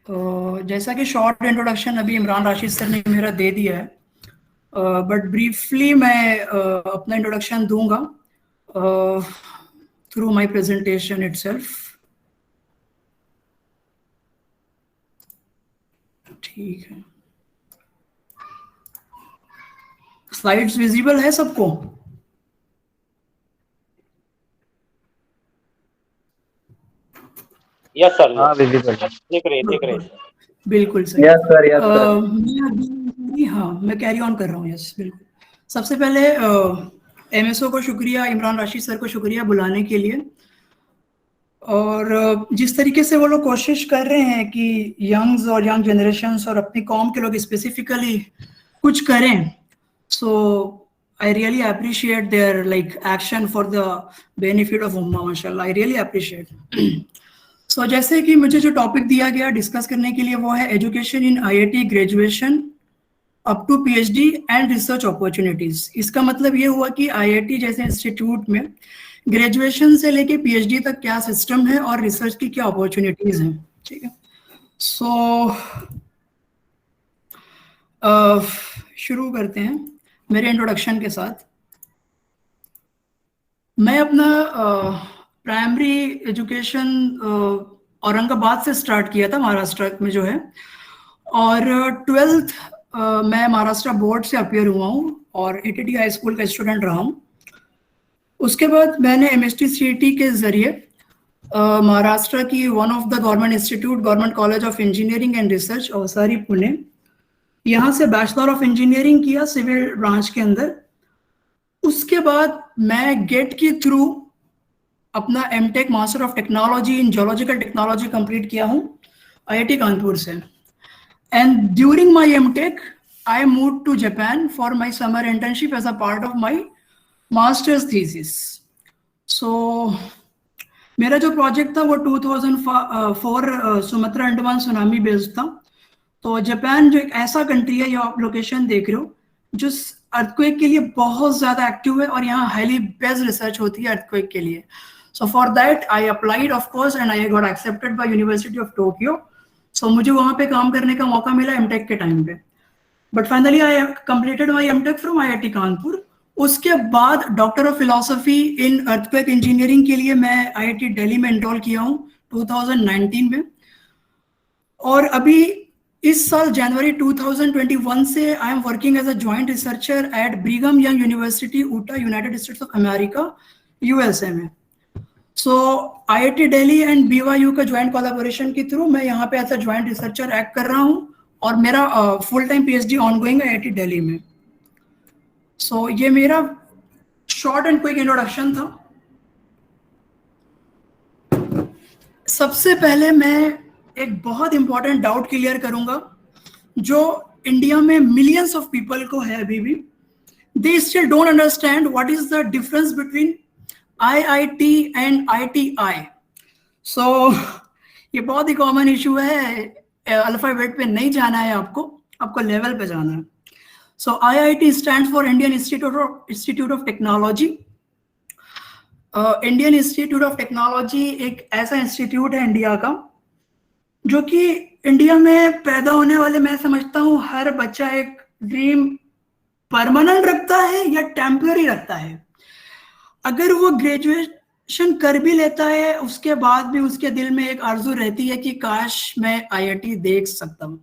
जैसा कि short introduction अभी इमरान राशिद सर ने मेरा दे दिया है, बट ब्रीफली मैं अपना इंट्रोडक्शन दूंगा थ्रू माय प्रेजेंटेशन इटसेल्फ। ठीक है, स्लाइड्स विजिबल है सबको? यस सर, हाँ विजिबल है, दिख रही है। बिल्कुल सही। Yes sir, yes sir. हाँ, मैं कैरी ऑन कर रहा हूँ। यस बिल्कुल। सबसे पहले एमएसओ को शुक्रिया, इमरान राशिद सर को शुक्रिया बुलाने के लिए। और जिस तरीके से वो लोग कोशिश कर रहे हैं कि यंग्स और यंग जनरेशन्स और अपनी कौम के लोग स्पेसिफिकली कुछ करें, so I really appreciate there like action for the benefit of उम्मा। माशाल्लाह, आई रियली अप्रिशिएट। सो जैसे कि मुझे जो टॉपिक दिया गया डिस्कस करने के लिए वो है education in IIT graduation up to PhD and research opportunities. इसका मतलब ये हुआ कि आईआईटी जैसे इंस्टीट्यूट में ग्रेजुएशन से लेके पीएचडी तक क्या सिस्टम है और रिसर्च की क्या अपॉर्चुनिटीज हैं। ठीक है, सो शुरू करते हैं मेरे इंट्रोडक्शन के साथ। मैं अपना प्राइमरी एजुकेशन औरंगाबाद से स्टार्ट किया था, महाराष्ट्र में जो है, और 12th मैं महाराष्ट्र बोर्ड से अपियर हुआ हूँ और एटीटी हाई स्कूल का स्टूडेंट रहा हूँ। उसके बाद मैंने एमएसटी सीईटी के जरिए महाराष्ट्र की one of the government institute, government college of engineering and research, Awasari Pune, यहाँ से बैचलर ऑफ इंजीनियरिंग किया सिविल ब्रांच के अंदर। उसके बाद मैं गेट के थ्रू अपना MTech master of technology in geological technology complete किया हूँ आईआईटी कानपुर से। And during my MTech I moved to Japan for my summer internship as a part of my masters thesis. So मेरा जो project था वो 2004 Sumatra Andaman tsunami based था। तो Japan जो एक ऐसा कंट्री है, ये आप लोकेशन देख रहे हो, जो अर्थक्वेक के लिए बहुत ज्यादा एक्टिव है और यहाँ हाईली बेस्ड रिसर्च होती है अर्थक्वेक के लिए। So for that I applied of course and I got accepted by University of Tokyo. So मुझे वहाँ पे काम करने का मौका मिला एमटेक के टाइम पे। But finally I completed my MTech from IIT Kanpur. उसके बाद doctor of philosophy in earthquake engineering के लिए मैं आईआईटी दिल्ली में एनरोल किया हूँ 2019 में। और अभी इस साल जनवरी 2021 से I am working as a joint researcher at Brigham Young University Utah, United States of America, USA में। So IIT Delhi and BYU का ज्वाइंट कोलैबोरेशन के थ्रू मैं यहाँ पे as a joint researcher act कर रहा हूँ और मेरा फुल टाइम पीएचडी ऑनगोइंग है आईआईटी दिल्ली में। सो ये मेरा शॉर्ट एंड क्विक इंट्रोडक्शन था। सबसे पहले मैं एक बहुत इंपॉर्टेंट डाउट क्लियर करूंगा जो इंडिया में मिलियंस ऑफ पीपल को है अभी भी। They still don't understand what is the difference between IIT and ITI. So ये बहुत ही कॉमन इशू है, अल्फाबेट पे नहीं जाना है आपको लेवल पे जाना है। So IIT stands for Indian Institute of Technology. Indian Institute of Technology एक ऐसा इंस्टीट्यूट है इंडिया का जो कि इंडिया में पैदा होने वाले, मैं समझता हूँ हर बच्चा एक ड्रीम परमानेंट रखता है या टेम्पररी रखता है। अगर वो ग्रेजुएशन कर भी लेता है उसके बाद भी उसके दिल में एक आरजू रहती है कि काश मैं आईआईटी देख सकता हूँ।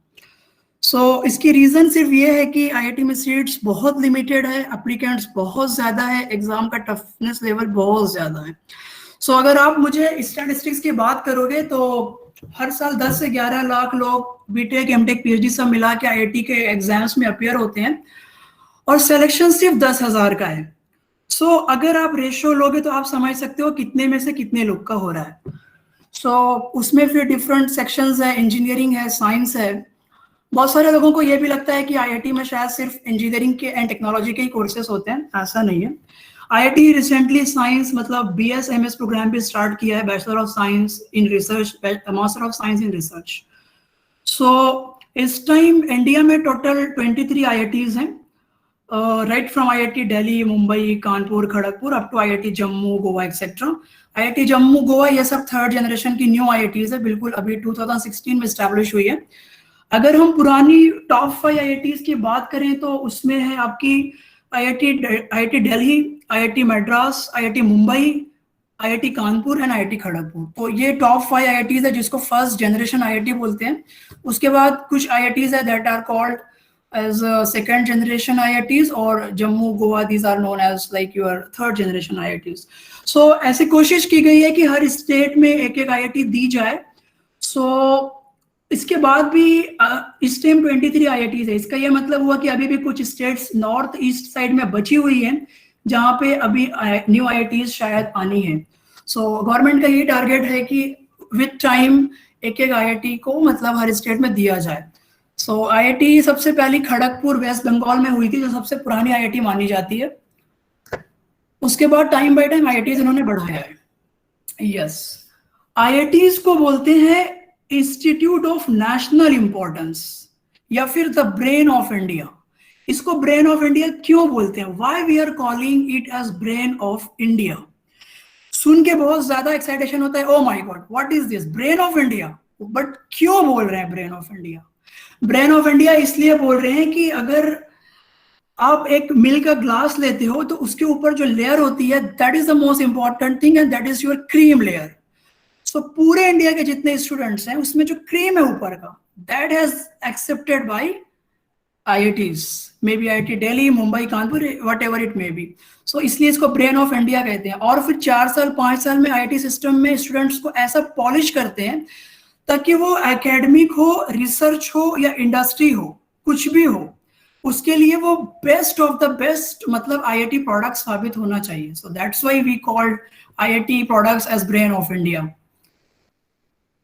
सो इसकी रीजन सिर्फ ये है कि आईआईटी में सीट्स बहुत लिमिटेड है, एप्लीकेंट्स बहुत ज्यादा है, एग्जाम का टफनेस लेवल बहुत ज्यादा है। सो अगर आप मुझे स्टैटिस्टिक्स की बात करोगे तो हर साल 10 से 11 लाख लोग बीटेक, एमटेक, पीएचडी सब मिला के आईआईटी के एग्जाम्स में अपियर होते हैं और सिलेक्शन सिर्फ 10,000 का है। सो अगर आप रेशियो लोगे तो आप समझ सकते हो कितने में से कितने लोग का हो रहा है। सो उसमें फिर डिफरेंट सेक्शंस है, इंजीनियरिंग है, साइंस है। बहुत सारे लोगों को ये भी लगता है कि आईआईटी में शायद सिर्फ इंजीनियरिंग के एंड टेक्नोलॉजी के ही कोर्सेज होते हैं, ऐसा नहीं है। आईआईटी रिसेंटली साइंस मतलब बीएस एमएस प्रोग्राम भी स्टार्ट किया है, bachelor of science in research, master of science in research. So इस टाइम इंडिया में टोटल 23 आईआईटीज हैं right from IIT Delhi, Mumbai, Kanpur, Kharagpur up to IIT Jammu, Goa, etc. IIT Jammu, Goa ये सब third generation की new IITs है, बिल्कुल अभी 2016 में स्टैब्लिश हुई है. अगर हम पुरानी टॉप 5 IITs की बात करें तो उसमें है आपकी IIT Delhi, IIT Madras, IIT Mumbai, IIT Kanpur and IIT Kharagpur. तो ये टॉप 5 IITs है जिसको फर्स्ट जनरेशन IIT बोलते हैं. उसके बाद कुछ IITs है that are called as second generation IITs और Jammu Goa these are known as like your third generation IITs. So ऐसे कोशिश की गई है कि हर स्टेट में एक एक IIT दी जाए. So इसके बाद भी इस टाइम 23 IITs है. इसका ये मतलब हुआ कि अभी भी कुछ स्टेट्स नॉर्थ ईस्ट साइड में बची हुई हैं जहां पे अभी न्यू IITs शायद आनी है. सो गवर्नमेंट का ये टारगेट है कि विद टाइम एक एक IIT को मतलब हर स्टेट में दिया जाए. सो IIT सबसे पहली खड़गपुर वेस्ट बंगाल में हुई थी जो सबसे पुरानी IIT मानी जाती है. उसके बाद टाइम बाय टाइम IITs इन्होंने बढ़ाया है. यस, IITs को बोलते हैं इंस्टीट्यूट ऑफ नेशनल इंपॉर्टेंस या फिर द ब्रेन ऑफ इंडिया. इसको ब्रेन ऑफ इंडिया क्यों बोलते हैं? Why we are calling it as brain of India? सुन के बहुत ज्यादा एक्साइटेशन होता है, oh my God what is this brain of India. But क्यों बोल रहे हैं brain of India? Brain of India इसलिए बोल रहे हैं कि अगर आप एक मिल्क का ग्लास लेते हो तो उसके ऊपर जो लेयर होती है that is the most important thing and that is your cream layer. So पूरे इंडिया के जितने स्टूडेंट्स हैं उसमें जो क्रीम है ऊपर का that has accepted by IITs, may be IIT Delhi, Mumbai, Kanpur, whatever it may be. So इसलिए इसको ब्रेन ऑफ इंडिया कहते हैं. और फिर 4 साल 5 साल में IIT सिस्टम में स्टूडेंट्स को ऐसा पॉलिश करते हैं ताकि वो एकेडमिक हो, रिसर्च हो या इंडस्ट्री हो, कुछ भी हो, उसके लिए वो बेस्ट ऑफ द बेस्ट मतलब IIT प्रोडक्ट्स साबित होना चाहिए. So that's why we called IIT products as brain of India.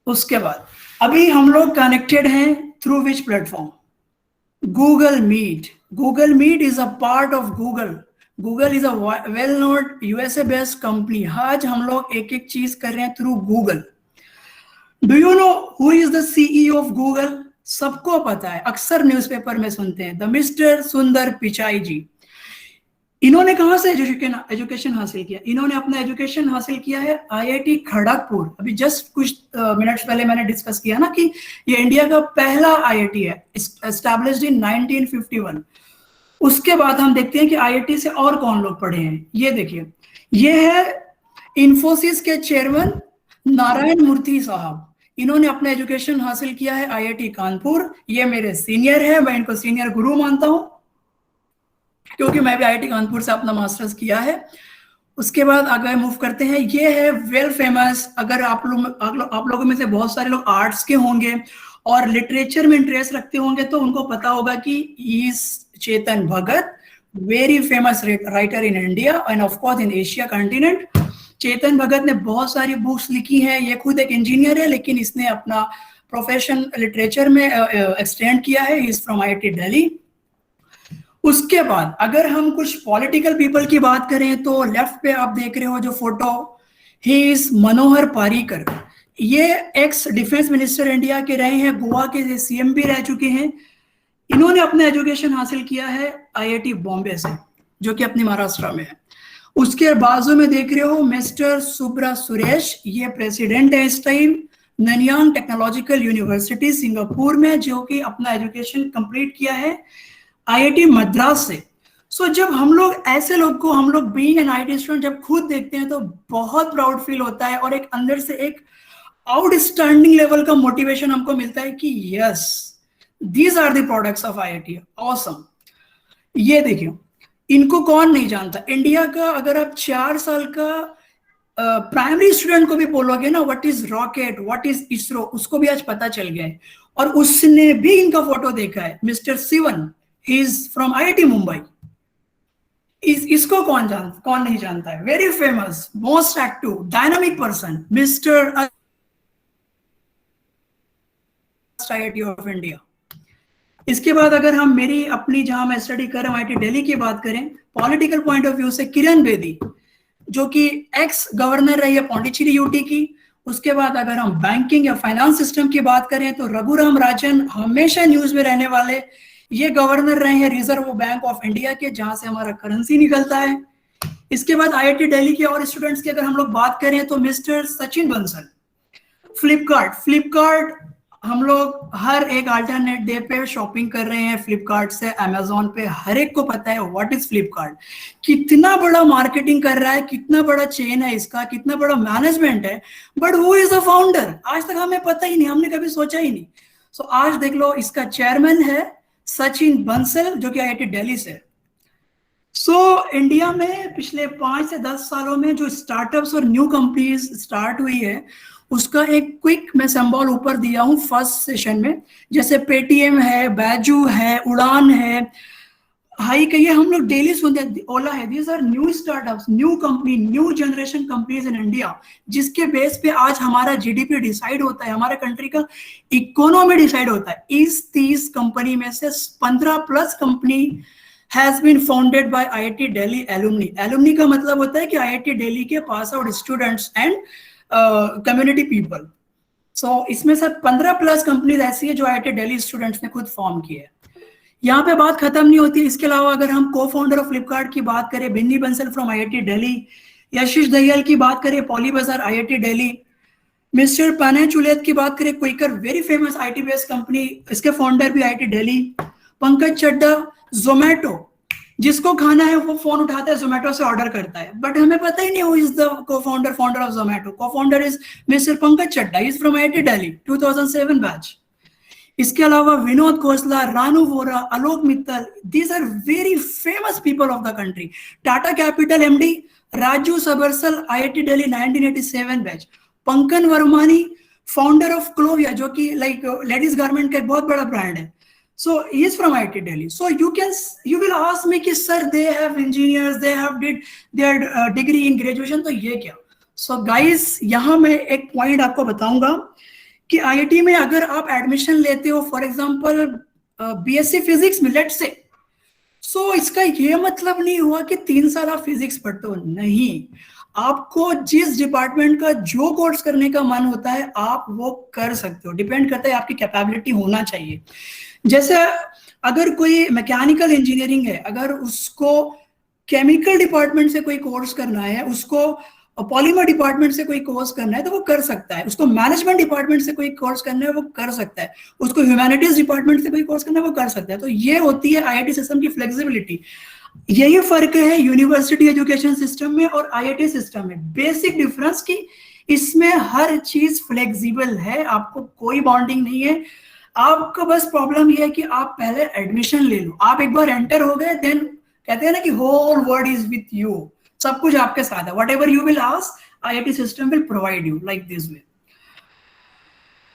उसके बाद अभी हम लोग कनेक्टेड हैं through which platform? Google Meet. Google Meet is a part of Google. Google is a well known USA based company. आज हम लोग एक एक चीज कर रहे हैं through Google. Do you know who is the CEO of Google? सबको पता है, अक्सर न्यूज़पेपर में सुनते हैं, द मिस्टर सुंदर पिचाई जी. इन्होंने कहां से एजुकेशन हासिल किया? इन्होंने अपना एजुकेशन हासिल किया है IIT खड़गपुर. अभी जस्ट कुछ मिनट्स पहले मैंने डिस्कस किया ना कि ये इंडिया का पहला IIT है, एस्टैब्लिश्ड इन 1951. उसके बाद हम देखते हैं कि IIT से और कौन लोग पढ़े हैं. ये देखिए, ये है इंफोसिस के चेयरमैन नारायण मूर्ति साहब. इन्होंने अपना एजुकेशन हासिल किया है IIT कानपुर. ये मेरे सीनियर है, मैं इनको सीनियर गुरु मानता हूं क्योंकि मैं भी IIT कानपुर से अपना मास्टर्स किया है. उसके बाद आगे मूव करते हैं. ये है वेल फेमस, अगर आप लोगों में से बहुत सारे लोग आर्ट्स के होंगे और लिटरेचर में इंटरेस्ट रखते होंगे तो उनको पता होगा कि is Chetan Bhagat, very famous writer in India and of course in Asia continent. Chetan Bhagat ने बहुत सारी बुक्स लिखी हैं. ये खुद एक इंजीनियर है लेकिन इसने अपना प्रोफेशन लिटरेचर में एक्सटेंड किया है. Is from IIT Delhi. उसके बाद अगर हम कुछ पॉलिटिकल पीपल की बात करें तो लेफ्ट पे आप देख रहे हो जो फोटो, ही इज मनोहर पारीकर. ये एक्स डिफेंस मिनिस्टर इंडिया के रहे हैं, गोवा के CM भी रह चुके हैं. इन्होंने अपना एजुकेशन हासिल किया है IIT बॉम्बे से जो कि अपनी महाराष्ट्र में है. उसके बाजू में देख रहे हो मिस्टर सुब्रा सुरेश, ये प्रेसिडेंट है इस टाइम ननयांग टेक्नोलॉजिकल यूनिवर्सिटी सिंगापुर में, जो कि अपना एजुकेशन कंप्लीट किया है IIT मद्रास से. सो जब हम लोग ऐसे लोग को, हम लोग बीइंग एन IIT स्टूडेंट जब खुद देखते हैं तो बहुत प्राउड फील होता है और एक अंदर से एक आउटस्टैंडिंग लेवल का मोटिवेशन हमको मिलता है कि yes these are the products of IIT. Awesome. ये देखिए, इनको कौन नहीं जानता इंडिया का. अगर आप 4 साल का प्राइमरी स्टूडेंट को भी बोलोगे ना what is rocket, what is ISRO, उसको भी आज पता चल गया है. और उसने भी इनका फोटो देखा है. Mister Sivan, he is from IIT Mumbai. इसको कौन नहीं जानता है? Very famous, most active, dynamic person, mister IIT of India. इसके बाद अगर हम मेरी अपनी जहां मैं स्टडी कर रहा हूं IIT दिल्ली की बात करें, पॉलिटिकल पॉइंट ऑफ व्यू से किरण बेदी जो कि एक्स गवर्नर रही है पौंडीचेरी UT की. उसके बाद अगर हम बैंकिंग या फाइनेंस सिस्टम की बात करें तो रघुराम राजन, हमेशा न्यूज में रहने वाले, ये गवर्नर रहे हैं रिजर्व बैंक ऑफ इंडिया के, जहां से हमारा करेंसी निकलता है। इसके बाद आईआईटी दिल्ली के और स्टूडेंट्स की अगर हम लोग बात करें तो मिस्टर सचिन बंसल। फ्लिपकार्ट हम लोग हर एक अल्टरनेट डे पे शॉपिंग कर रहे हैं फ्लिपकार्ट से, अमेजोन पे, हर एक को पता है व्हाट इज फ्लिपकार्ट, कितना बड़ा मार्केटिंग कर रहा है, कितना बड़ा चेन है इसका, कितना बड़ा मैनेजमेंट है, but who is the founder आज तक हमें पता ही नहीं, हमने कभी सोचा ही नहीं। सो आज देख लो, इसका चेयरमैन है सचिन बंसल, जो कि आईआईटी दिल्ली से। इंडिया में पिछले 5 से 10 सालों में जो स्टार्टअप्स और न्यू कंपनीज स्टार्ट हुई है, उसका एक क्विक मैं सिंबल ऊपर दिया हूं फर्स्ट सेशन में। जैसे पेटीएम है, बैजू है, उड़ान है, हाइक है, ये हम लोग डेली सुनते हैं, ओला है। These are new startups, new company, new generation companies in India, जिसके बेस पे आज हमारा जीडीपी डिसाइड होता है, हमारे कंट्री का इकोनॉमी डिसाइड होता है। इस 30 कंपनी में से 15+ company has been founded by IIT Delhi alumni. Alumni का मतलब होता है कि IIT Delhi के pass out students and community people. So इसमें से 15+ कंपनीज ऐसी है जो IIT Delhi स्टूडेंट्स ने खुद फॉर्म की है। यहाँ पे बात खत्म नहीं होती। इसके अलावा अगर हम को फाउंडर ऑफ फ्लिपकार्ट की बात करें, Binny Bansal from IIT Delhi, Yashish Dayal की बात करें, पॉली बाजार IIT Delhi, मिस्टर पाने चुलेत की बात करें, Quikr very famous IT based company, इसके फाउंडर भी IIT Delhi, Pankaj Chadha Zomato, जिसको खाना है वो फोन उठाता है, जोमेटो से ऑर्डर करता है, बट हमें पता ही नहीं who is the co-founder of Zomato. Co-founder is mister Pankaj Chadda, is from IIT Delhi 2007 batch. इसके अलावा Vinod Khosla, Ranu Vora, Alok Mittal, these are very famous people of the country. Tata capital MD Raju Sabarsal, IIT Delhi 1987 batch. Pankaj Vermani, founder of Clovia, जो कि लाइक लेडीज गारमेंट का एक बहुत बड़ा brand है। So he is from IIT Delhi. So you will ask me कि sir they have engineers, they have did their degree in graduation, तो ये क्या? So guys, यहाँ मैं एक पॉइंट आपको बताऊंगा कि IIT में अगर आप एडमिशन लेते हो, फॉर एग्जांपल BSc फिजिक्स में लेट्स से, सो इसका ये मतलब नहीं हुआ कि 3 साल आप फिजिक्स पढ़ते हो, नहीं। आपको जिस डिपार्टमेंट का जो कोर्स करने का मन होता है आप वो कर सकते हो, डिपेंड करता है, आपकी कैपेबिलिटी होना चाहिए। जैसे अगर कोई मैकेनिकल इंजीनियरिंग है, अगर उसको केमिकल डिपार्टमेंट से कोई कोर्स करना है, उसको पॉलीमर डिपार्टमेंट से कोई कोर्स करना है तो वो कर सकता है, उसको मैनेजमेंट डिपार्टमेंट से कोई कोर्स करना है वो कर सकता है, उसको ह्यूमैनिटीज डिपार्टमेंट से कोई कोर्स करना है वो कर सकता है। तो ये होती है IIT सिस्टम की फ्लेक्सिबिलिटी। यही फर्क है यूनिवर्सिटी एजुकेशन सिस्टम में और IIT सिस्टम में, बेसिक डिफरेंस कि इसमें हर चीज फ्लेक्सिबल है, आपको कोई बॉन्डिंग नहीं है। आपको बस प्रॉब्लम ये है कि आप पहले एडमिशन ले लो, आप एक बार एंटर हो गए, देन कहते हैं ना कि whole world is with you, सब कुछ आपके साथ है। Whatever you will ask IIT system will provide you like this way.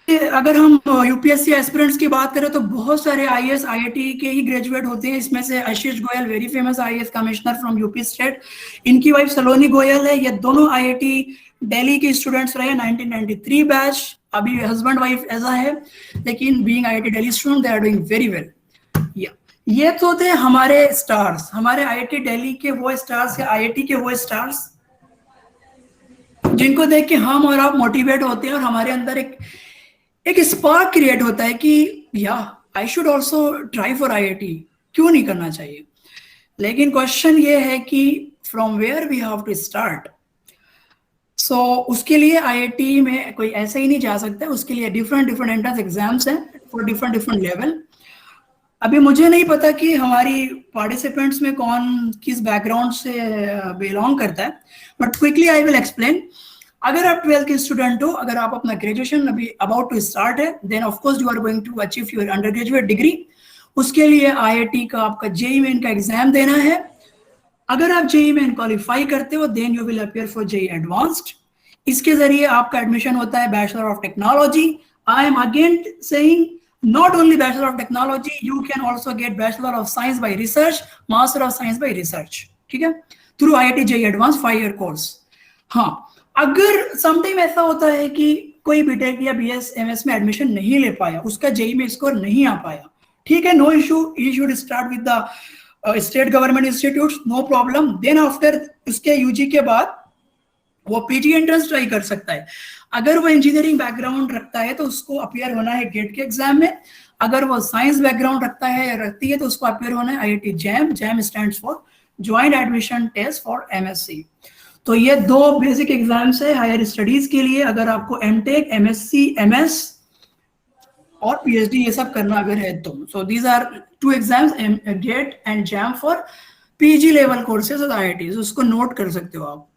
अगर हम यूपीएससी एस्पिरेंट्स की बात करें तो बहुत सारे IAS IIT के ही ग्रेजुएट होते हैं। इसमें से Ashish Goyal, very famous IAS commissioner from UP state, इनकी वाइफ सलोनी गोयल है। ये दोनों IIT दिल्ली के स्टूडेंट्स रहे, 1993 बैच। अभी हस्बैंड वाइफ ऐसा है, लेकिन being IIT Delhi student they are doing very well. ये तो थे हमारे स्टार्स, हमारे IIT दिल्ली के वो स्टार्स या IIT के वो स्टार्स जिनको देख के हम और आप मोटिवेट होते हैं और हमारे अंदर एक स्पार्क क्रिएट होता है कि या I should also try for IIT, क्यों नहीं करना चाहिए। लेकिन क्वेश्चन ये है कि from where we have to start. So उसके लिए IIT में कोई ऐसे ही नहीं जा सकता, उसके लिए डिफरेंट एंट्रेंस एग्जाम्स हैं फॉर डिफरेंट लेवल। अभी मुझे नहीं पता कि हमारी पार्टिसिपेंट्स में कौन किस बैकग्राउंड से बिलोंग करता है, but quickly I will explain. अगर आप 12th के स्टूडेंट हो, अगर आप अपना ग्रेजुएशन अभी अबाउट टू स्टार्ट है, then of course you are going to achieve your undergraduate degree. उसके लिए IIT का आपका JEE मेन का एग्जाम देना है। अगर आप JEE मेन क्वालिफाई करते हो, then you will appear for JEE advanced. इसके जरिए आपका एडमिशन होता है bachelor of technology. I am again saying not only Bachelor of Technology, you can also get Bachelor of Science by Research, Master of Science by Research, ठीक है, through IIT JEE Advanced 5-year course। हाँ, अगर sometime ऐसा होता है कि कोई BTech या BS MS में एडमिशन नहीं ले पाया, उसका JEE में स्कोर नहीं आ पाया, ठीक है, no issue, he should start with the state government institutes, no problem. Then after उसके UG के बाद वो पीजी एंट्रेंस ट्राई कर सकता है। अगर वो इंजीनियरिंग बैकग्राउंड रखता है तो उसको अपीयर होना है गेट के एग्जाम में। अगर वो साइंस बैकग्राउंड रखता है या रखती है तो उसको अपीयर होना है IIT JAM. JAM stands for joint admission test for MSc. तो ये दो बेसिक एग्जाम्स है हायर स्टडीज के लिए, अगर आपको एमटेक, एमएससी, एमएस और पीएचडी ये सब करना अगर है तो। So these are two exams, GATE and JAM for PG level courses और आईआईटी। उसको नोट कर सकते हो आप।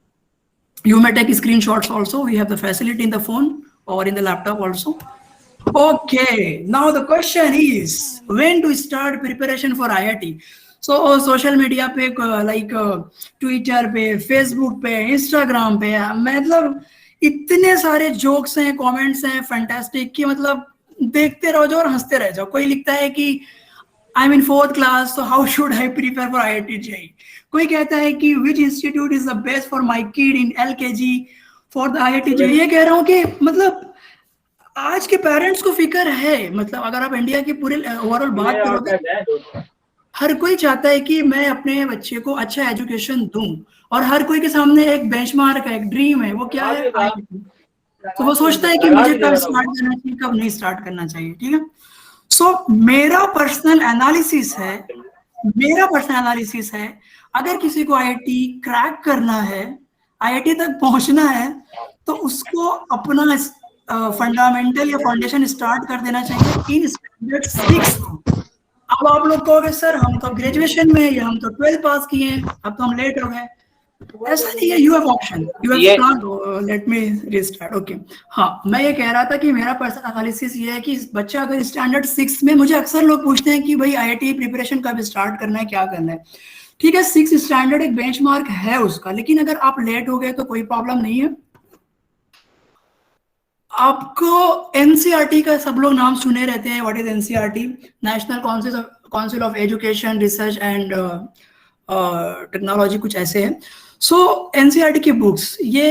You may take screenshots also. We have the facility in the phone or in the laptop also. Okay, now the question is when to start preparation for IIT. So social media पे like Twitter पे, Facebook पे, Instagram पे, मतलब इतने सारे jokes हैं, comments हैं fantastic कि मतलब देखते रहो जाओ और हंसते रह जाओ। कोई लिखता है कि I'm in 4th class, so how should I prepare for IIT JEE? कोई कहता है कि which institute is the best for my kid in LKG for the IIT JEE? ये कह रहा हूँ कि मतलब आज के पेरेंट्स को फिक्र है। मतलब अगर आप इंडिया की पूरी ओवरऑल बात करोगे, हर कोई चाहता है कि मैं अपने बच्चे को अच्छा एजुकेशन दूं और हर कोई के सामने एक बेंचमार्क है, एक ड्रीम है, वो क्या है IIT। तो वो सोचता है कि मुझे कब स्टार्ट करना चाहिए, कब नहीं स्टार्ट करना चाहिए। ठीक है। सो मेरा पर्सनल एनालिसिस है, अगर किसी को आईआईटी क्रैक करना है, आईआईटी तक पहुंचना है, तो उसको अपना फंडामेंटल या फाउंडेशन स्टार्ट कर देना चाहिए इन स्टैंडर्ड 6। अब आप लोग कहोगे सर हम तो ग्रेजुएशन में या हम तो 12th पास किए हैं, अब तो हम लेट हो गए। ऐसा नहीं है, you have option, you have plan. Let me restart. Okay, हाँ, मैं ये कह रहा था कि मेरा पर्सनल एनालिसिस ये है कि बच्चा अगर स्टैंडर्ड 6 में, मुझे अक्सर लोग पूछते हैं कि भाई आईआईटी प्रिपरेशन कब स्टार्ट करना है, क्या करना है। ठीक है, 6 स्टैंडर्ड एक बेंचमार्क है उसका, लेकिन अगर आप लेट हो गए तो कोई प्रॉब्लम नहीं है। आपको एनसीईआरटी का सब लोग नाम सुने रहते हैं। What is NCERT? National council of education, research and technology, कुछ ऐसे है। सो एनसीईआरटी की बुक्स ये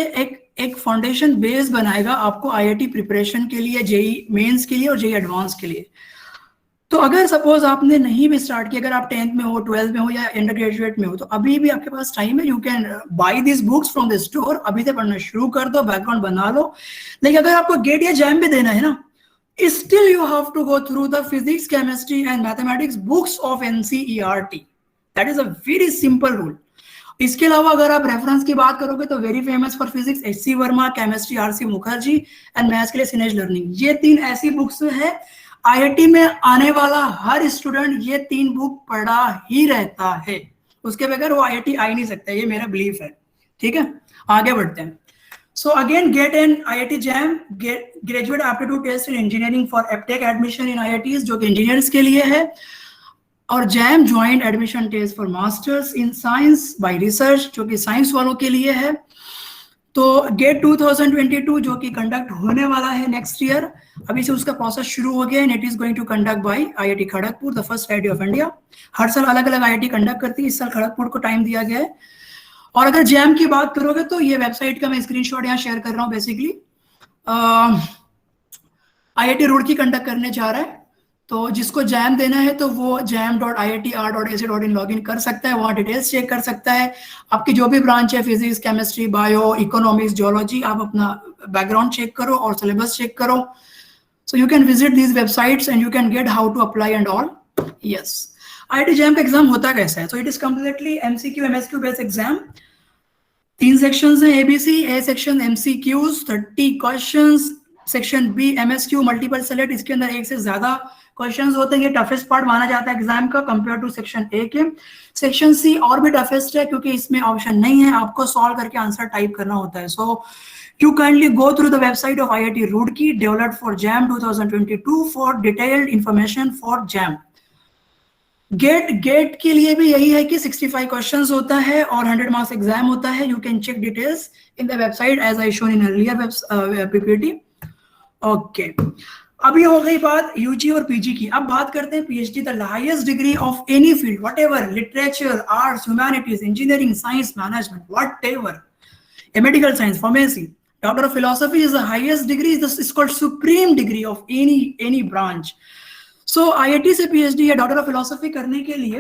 एक फाउंडेशन बेस बनाएगा आपको आईआईटी प्रिपरेशन के लिए, जेई मेंस के लिए और जेई एडवांस के लिए। तो अगर सपोज आपने नहीं भी स्टार्ट किया, अगर आप 10th में हो, 12th में हो या अंडर ग्रेजुएट में हो, तो अभी भी आपके पास टाइम है। You can by this books from the store, अभी से पढ़ना शुरू कर दो, बैकग्राउंड बना लो। लेकिन अगर आपको गेट या जैम भी देना है ना, still you have to go through the physics, chemistry and mathematics books of NCERT. That is a very simple rule. इसके अलावा अगर आप रेफरेंस की बात करोगे तो very famous for physics HC Verma, chemistry RC Mukherjee and maths के लिए सिनेज लर्निंग, ये 3 ऐसी बुक्स है आईआईटी में आने वाला हर स्टूडेंट ये 3 बुक पढ़ा ही रहता है। उसके बगैर वो आईआईटी आ ही नहीं सकता, ये मेरा बिलीफ है। ठीक है, आगे बढ़ते हैं। So again GATE and IIT JAM, graduate aptitude test in engineering for एपटेक एडमिशन इन आईआईटीज, जो कि इंजीनियर्स के लिए है, और जैम joint admission test for masters in science by research, जो कि साइंस वालों के लिए है। तो गेट 2022 जो कि कंडक्ट होने वाला है नेक्स्ट ईयर, अभी से उसका प्रोसेस शुरू हो गया है। It is going to conduct by IIT Kharagpur, the first IIT of India. हर साल अलग अलग आईआईटी कंडक्ट करती है, इस साल खड़गपुर को टाइम दिया गया है। और अगर जैम की बात करोगे तो ये वेबसाइट का मैं स्क्रीनशॉट यहाँ शेयर कर रहा हूँ। बेसिकली आईआईटी रुड़की कंडक्ट करने जा रहा है, तो जिसको जैम देना है तो वो jam.iitr.ac.in लॉगिन कर सकता है, वहाँ डिटेल्स चेक कर सकता है। आपकी जो भी ब्रांच है, physics, chemistry, bio, economics, geology, आप अपना बैकग्राउंड चेक करो और सिलेबस चेक करो। So you can visit these websites and you can get how to apply and all. Yes, IIT JAM का एग्जाम होता कैसा है? So it is completely MCQ MSQ based exam. 3 sections हैं A B C. A section MCQs 30 questions, section B MSQ multiple select, इसके अंदर एक से ज्यादा क्वेश्चंस होते हैं। ये टफेस्ट पार्ट माना जाता है एग्जाम का कंपेयर टू सेक्शन ए के। सेक्शन सी और भी टफेस्ट है क्योंकि इसमें ऑप्शन नहीं है, आपको सॉल्व करके आंसर टाइप करना होता है। So you kindly go through the website of IIT Roorkee developed for JAM 2022 for detailed information for JAM. GATE के लिए भी यही है कि 65 क्वेश्चंस होता है और 100 मार्क्स एग्जाम होता है। You can check details in the website as I shown in earlier PPT. Okay, अभी हो गई बात यूजी और पीजी की। अब बात करते हैं PhD, the highest degree of any field, whatever, literature, arts, humanities, engineering, science, management, whatever, medical science, pharmacy. Doctor of philosophy is the highest degree, is called supreme degree of any branch. So IIT से PhD या doctor of philosophy करने के लिए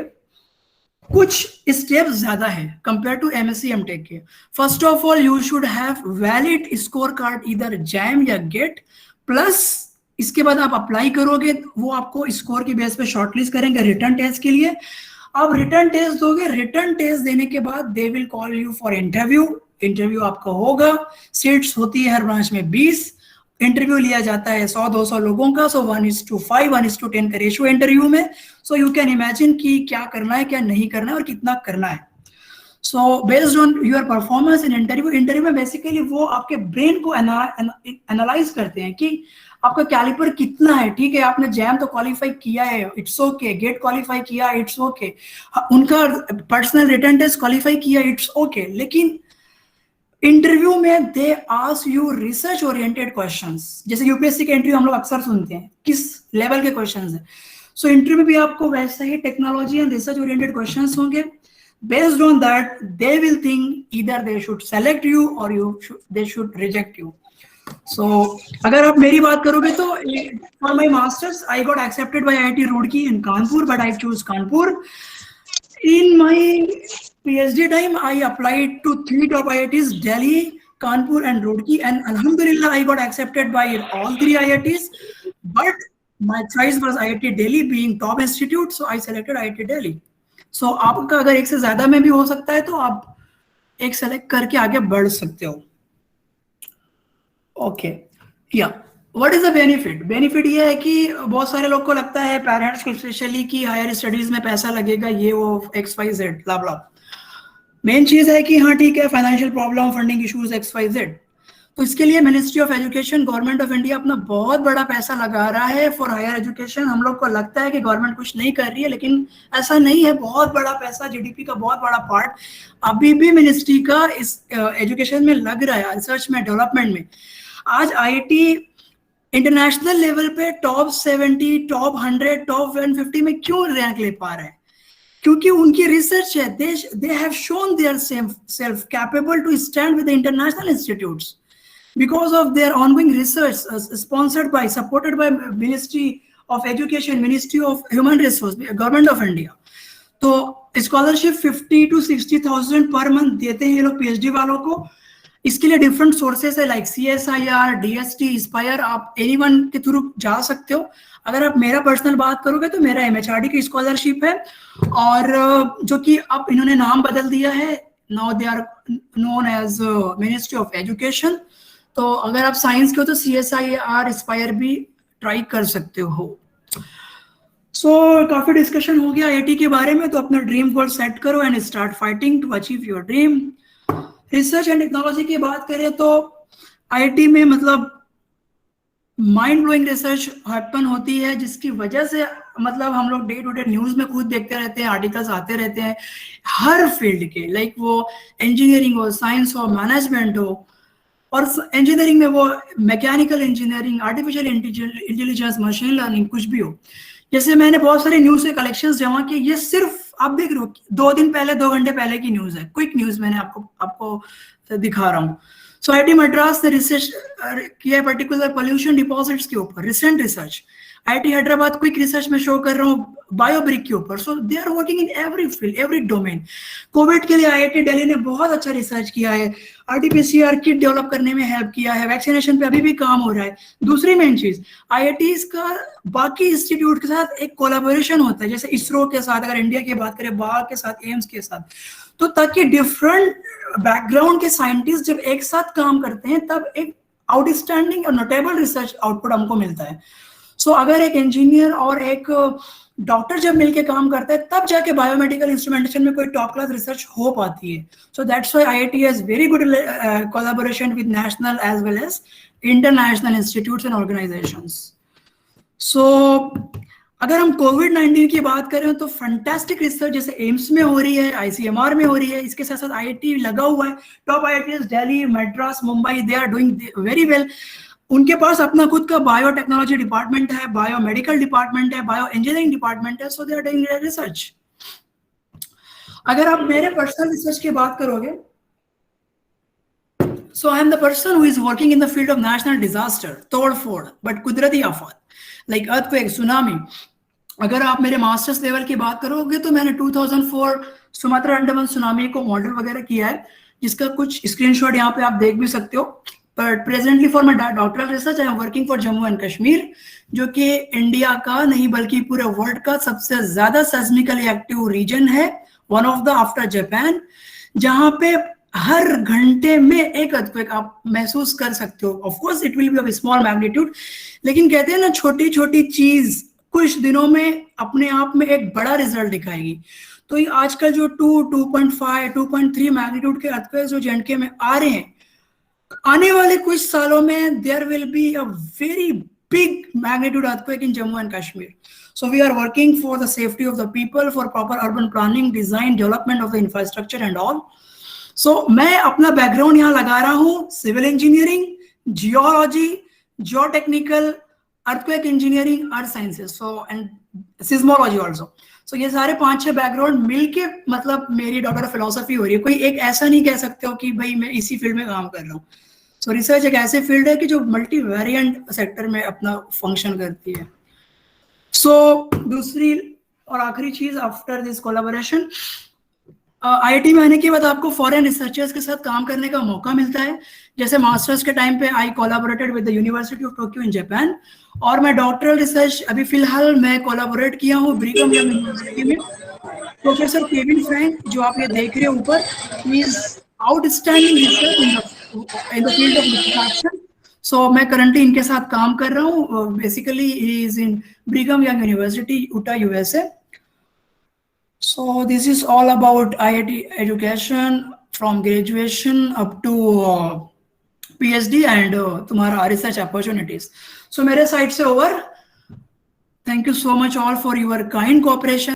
कुछ steps ज्यादा है compare to MSc MTech के। First of all you should have valid score card इधर जैम या गेट, प्लस इसके बाद आप अप्लाई करोगे वो आपको स्कोर की बेस पे शॉर्टलिस्ट करेंगे रिटर्न टेस्ट के लिए। आप रिटर्न टेस्ट दोगे, रिटर्न टेस्ट देने के बाद they will call you for interview. Interview आपका होगा, सीट्स होती है हर ब्रांच में 20, इंटरव्यू लिया जाता है 100-200 लोगों का, सो 1:5 1:10 का रेशियो इंटरव्यू में। सो यू कैन इमेजिन कि क्या करना है क्या नहीं करना है और कितना करना है। So based on your performance in interview में बेसिकली वो आपके ब्रेन को एनालाइज करते हैं कि आपका कैलिपर कितना है। ठीक है, आपने जैम तो क्वालिफाई किया है, इट्स ओके, गेट क्वालिफाई किया, इट्स ओके, उनका पर्सनल रिटर्न टेस्ट क्वालिफाई किया, इट्स ओके, लेकिन इंटरव्यू में they ask you research oriented questions. जैसे यूपीएससी के इंटरव्यू हम लोग अक्सर सुनते हैं किस लेवल के क्वेश्चंस हैं, सो इंटरव्यू में भी आपको वैसे ही technology and research oriented questions होंगे। Based on that they will think either they should select you और they should reject you. So अगर आप मेरी बात करोगे तो for my masters I got accepted by IIT Roorkee in Kanpur, but I choose Kanpur. In my PhD time, I applied to 3 top IITs, Delhi, Kanpur and Roorkee, and Alhamdulillah, I got accepted by all 3 IITs. But my choice was IIT Delhi being top institute, so I selected IIT Delhi. So आपका अगर एक से ज्यादा में भी हो सकता है तो आप एक सेलेक्ट करके आगे बढ़ सकते हो। ओके, या what is the benefit? Benefit ये है कि बहुत सारे लोग को लगता है, पेरेंट्स को स्पेशली, कि हायर स्टडीज में पैसा लगेगा, ये वो XYZ ब्ला ब्ला। मेन चीज है कि हाँ ठीक है, financial problem, funding issues XYZ, तो इसके लिए ministry of education, government of India अपना बहुत बड़ा पैसा लगा रहा है फॉर हायर एजुकेशन। हम लोग को लगता है कि गवर्नमेंट कुछ नहीं कर रही है, लेकिन ऐसा नहीं है, बहुत बड़ा पैसा, जीडीपी का बहुत बड़ा पार्ट अभी भी मिनिस्ट्री का इस एजुकेशन में लग रहा है, रिसर्च में, डेवलपमेंट में। आज IIT इंटरनेशनल लेवल पे टॉप 70, टॉप 100, टॉप 150 में क्यों रैंक ले पा रहा है? क्योंकि उनकी रिसर्च है, they have shown their self capable to stand with the international institutes because of their ongoing research sponsored by, supported by Ministry of Education, Ministry of Human Resources, Government of India. तो scholarship 50 to 60,000 per month देते हैं ये लोग PhD वालों को। इसके लिए different sources है लाइक CSIR, DST, इंस्पायर, आप एनीवन के थ्रू जा सकते हो। अगर आप मेरा पर्सनल बात करोगे तो मेरा MHRD की स्कॉलरशिप है, और जो कि अब इन्होंने नाम बदल दिया है, now they are known as ministry of education. तो अगर आप साइंस के हो तो CSIR, इंस्पायर भी ट्राई कर सकते हो। काफी डिस्कशन हो गया IIT के बारे में, तो अपना ड्रीम गोल सेट करो and start fighting to achieve your dream. Research and technology की बात करें तो IIT में मतलब माइंड ब्लोइंग रिसर्च हैपन होती है, जिसकी वजह से मतलब हम लोग डे टू डे न्यूज में खुद देखते रहते हैं, आर्टिकल्स आते रहते हैं हर फील्ड के, लाइक वो इंजीनियरिंग हो, साइंस हो, मैनेजमेंट हो, और इंजीनियरिंग में वो mechanical engineering, artificial intelligence, machine learning, कुछ भी हो। जैसे मैंने बहुत सारे न्यूज के कलेक्शंस जमा किए, ये सिर्फ आप देख रहे हो 2 दिन पहले, 2 घंटे पहले की न्यूज है, क्विक न्यूज मैंने आपको दिखा रहा हूँ। सो IIT मद्रास ने रिसर्च किया है पर्टिकुलर पोल्यूशन डिपॉजिट्स के ऊपर, recent research. IIT Hyderabad quick research में शो कर रहा हूँ बायोब्रिक के ऊपर। So they are working in every field, every domain. Covid के लिए IIT दिल्ली ने बहुत अच्छा रिसर्च किया है, RT-PCR किट डेवलप करने में हेल्प किया है, वैक्सीनेशन पे अभी भी काम हो रहा है। दूसरी मेन चीज, IITs का बाकी इंस्टीट्यूट के साथ एक कोलैबोरेशन होता है, जैसे इसरो के साथ, अगर इंडिया की बात करें, बाग के साथ, एम्स के साथ, तो ताकि डिफरेंट बैकग्राउंड के साइंटिस्ट जब एक साथ काम करते हैं तब एक आउटस्टैंडिंग और नोटेबल रिसर्च आउटपुट हमको मिलता है। सो अगर एक इंजीनियर और एक डॉक्टर जब मिलके काम करता है तब जाके बायोमेडिकल इंस्ट्रूमेंटेशन में कोई टॉप क्लास रिसर्च हो पाती है। So that's why IIT has very good collaboration with national as well as international institutes and organisations. So अगर हम कोविड-19 की बात करें तो फैंटास्टिक रिसर्च जैसे एम्स में हो रही है, ICMR में हो रही है, इसके साथ साथ IIT लगा हुआ है। Top IITs Delhi, Madras, Mumbai, they are doing very well. उनके पास अपना खुद का बायोटेक्नोलॉजी डिपार्टमेंट है, बायोमेडिकल डिपार्टमेंट है, बायो इंजीनियरिंग डिपार्टमेंट है। So they are doing research. अगर आप मेरे पर्सनल रिसर्च की बात करोगे, so I am the person who is working in the field of national disaster, तोड़ फोड़, बट कुदरती आफत लाइक अर्थक्वेक, सुनामी, अगर आप मेरे मास्टर्स लेवल की बात करोगे तो मैंने 2004 सुमात्रा अंडमान सुनामी को मॉडल वगैरह किया है, जिसका कुछ स्क्रीनशॉट यहाँ पे आप देख भी सकते हो। But presently for my doctoral research I am working for Jammu and Kashmir, जो कि इंडिया का नहीं बल्कि पूरे वर्ल्ड का सबसे ज्यादा सेस्मिकली एक्टिव रीजन है, one of the after Japan, जहां पे हर घंटे में एक अर्थक्वेक आप महसूस कर सकते हो। Of course it will be of small magnitude, लेकिन कहते हैं ना छोटी छोटी चीज कुछ दिनों में अपने आप में एक बड़ा रिजल्ट दिखाएगी। तो ये आजकल जो 2.5 2.3 मैग्नीट्यूड के अर्थक्वेक जो जेएंडके में आ रहे हैं, आने वाले कुछ सालों में there will be a very big magnitude earthquake in Jammu and Kashmir. So we are working for the safety of the people, for proper urban planning, design, development of the infrastructure and all. So मैं अपना background यहाँ लगा रहा हूँ, civil engineering, geology, geotechnical, earthquake engineering, earth sciences, so and seismology also. So ये सारे 5-6 background मिलके मतलब मेरी डॉक्टर ऑफ फिलोसफी हो रही है। कोई एक ऐसा नहीं कह सकते हो कि भाई मैं इसी फील्ड में काम कर रहा हूँ। सो रिसर्च एक ऐसे फील्ड है कि जो मल्टी वेरिएंट सेक्टर में अपना फंक्शन करती है। सो दूसरी और आखिरी चीज आफ्टर दिस कोलैबोरेशन, आईआईटी में आने के बाद आपको फॉरेन रिसर्चर्स के साथ काम करने का मौका मिलता है। जैसे मास्टर्स के टाइम पे I collaborated with the university of Tokyo in Japan, और मैं डॉक्टरल रिसर्च अभी फिलहाल मैं कोलैबोरेट किया हूँ ब्रिघम यंग यूनिवर्सिटी में। प्रोफेसर केविन फ्रैंक, जो आप ये देख रहे हो ऊपर, he is outstanding research in the field of liquefaction. So मैं currently इनके साथ काम कर रहा हूँ। Basically he is in Brigham Young University, Utah, USA. So this is all about IIT education from graduation up to PhD and तुम्हारा research opportunities. So मेरे side से over. Thank you so much all for your kind cooperation.